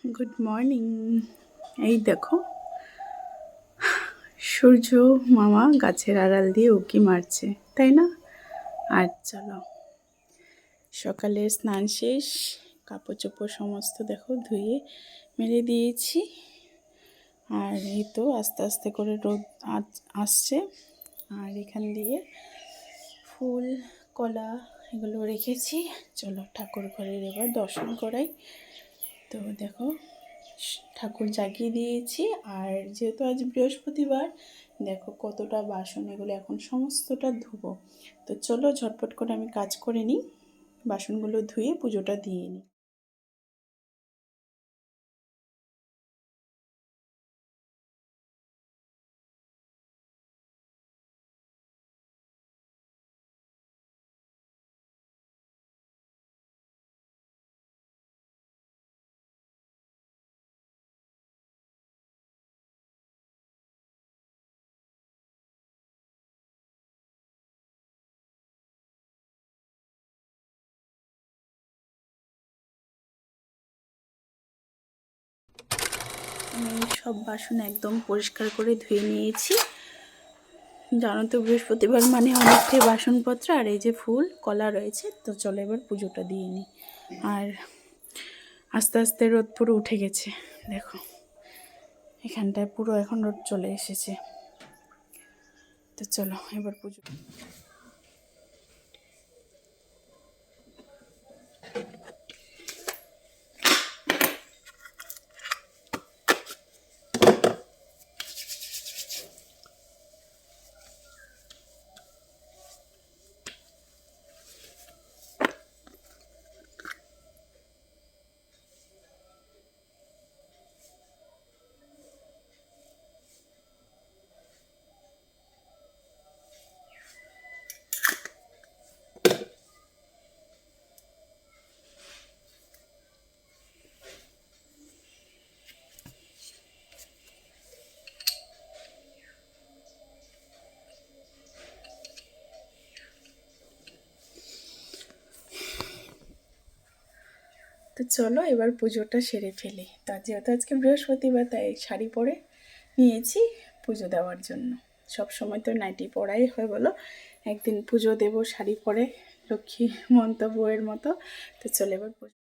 Good morning. এই দেখো সূর্য মামা গাছের আড়াল দিয়ে উঁকি মারছে, তাই না? আর চলো, সকালে স্নান শেষ, কাপড় চোপড় সমস্ত দেখো ধুয়ে মেলে দিয়েছি। আর এই তো আস্তে আস্তে করে রোদ আসছে। আর এখান দিয়ে ফুল কলা এগুলো রেখেছি। চলো ঠাকুর ঘরের এবার দর্শন করাই। তো দেখো ঠাকুর জাগিয়ে দিয়েছি। আর যেহেতু আজ বৃহস্পতিবার, দেখো কতটা বাসন, এগুলো এখন সমস্তটা ধুবো। তো চলো ঝটপট করে আমি কাজ করে নিই, বাসনগুলো ধুয়ে পুজোটা দিয়ে নিই। আমি সব বাসন একদম পরিষ্কার করে ধুয়ে নিয়েছি। জানো তো বৃহস্পতিবার মানে অনেকটাই বাসনপত্র, আর এই যে ফুল কলা রয়েছে। তো চলো এবার পুজোটা দিয়ে নিই। আর আস্তে আস্তে রোদ পুরো উঠে গেছে, দেখো এখানটায় পুরো এখন রোদ চলে এসেছে। তো চলো এবার পুজো। তো চলো এবার পুজোটা সেরে ফেলি। তা যেহেতু আজকে বৃহস্পতিবার, তাই শাড়ি পরে নিয়েছি পুজো দেওয়ার জন্য। সব সময় তো নাইটি পরাই হয়, বলো, একদিন পুজো দেবো শাড়ি পরে, লক্ষ্মী মন্ত বউয়ের মতো। তো চলো এবার পুজো।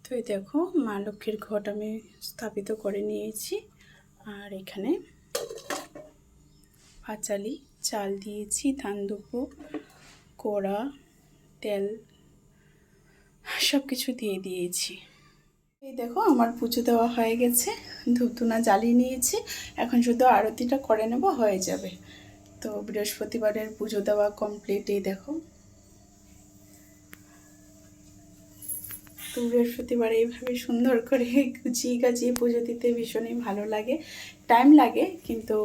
তো এই দেখো মা লক্ষ্মীর ঘট আমি স্থাপিত করে নিয়েছি। আর এখানে পাঁচালি চাল দিয়েছি, ধান দুব্বো, কোড়া, তেল সব কিছু দিয়ে দিয়েছি। এই দেখো আমার পুজো দেওয়া হয়ে গেছে, ধূপধুনা জ্বালিয়ে নিয়েছি। এখন শুধু আরতিটা করে নেব, হয়ে যাবে। তো বৃহস্পতিবারের পুজো দেওয়া কমপ্লিট। এই দেখো, তো বৃহস্পতিবার এইভাবে সুন্দর করে গুছিয়ে গাছিয়ে পুজো দিতে ভীষণই ভালো লাগে। টাইম লাগে কিন্তু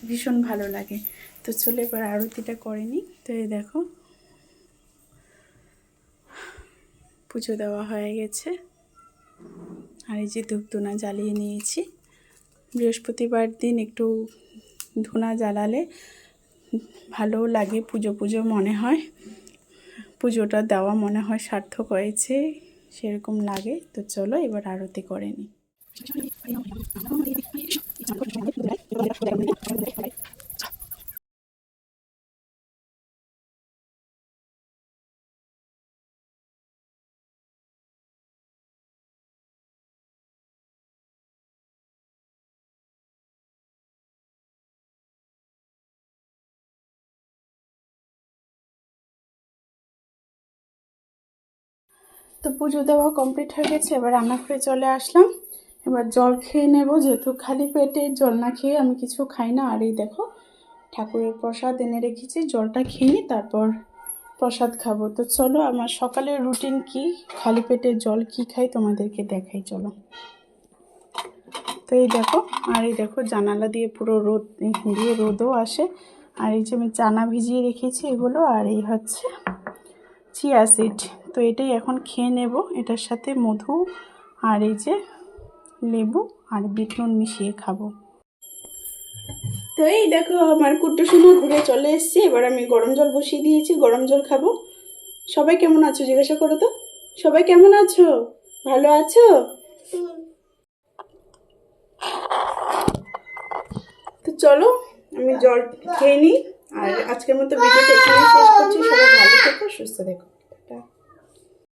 ভীষণ ভালো লাগে। তো চলে এবার আরতিটা করে নিই। তো এই দেখো পুজো দেওয়া হয়ে গেছে। আর এই যে ধূপধুনা জ্বালিয়ে নিয়েছি। বৃহস্পতিবার দিন একটু ধুনা জ্বালালে ভালো লাগে, পুজো পুজো মনে হয়, পুজোটা দেওয়া মনে হয় সার্থক হয়েছে, সেরকম লাগে। তো চলো এবার আরতি করে নিই। তো পুজো দেওয়া কমপ্লিট হয়ে গেছে, এবার রান্না করে চলে আসলাম। এবার জল খেয়ে নেব, যেহেতু খালি পেটে জল না খেয়ে আমি কিছু খাই না। আর এই দেখো ঠাকুরের প্রসাদ এনে রেখেছি, জলটা খেয়ে নিই তারপর প্রসাদ খাবো। তো চলো আমার সকালের রুটিন কি, খালি পেটে জল কি খাই তোমাদেরকে দেখাই, চলো। তো এই দেখো, আর এই দেখো জানালা দিয়ে পুরো রোদ দিয়ে রোদও আসে। আর এই যে আমি চানা ভিজিয়ে রেখেছি এগুলো, আর এই হচ্ছে চিয়া সিড। তো এটাই এখন খেয়ে নেব, এটার সাথে মধু আর এই যে লেবু আর বিট নুন মিশিয়ে খাবো। তো এই দেখো আমার কুট্টু সোনা ঘুরে চলে এসেছি। এবার আমি গরম জল বসিয়ে দিয়েছি, গরম জল খাবো। সবাই কেমন আছো জিজ্ঞাসা করো তো, সবাই কেমন আছো, ভালো আছো? তো চলো আমি জল খেয়ে নিই। আর আজকের মতো ভিডিওটা এখানে শেষ করছি। সবাই ভালো থেকো, সুস্থ থেকো।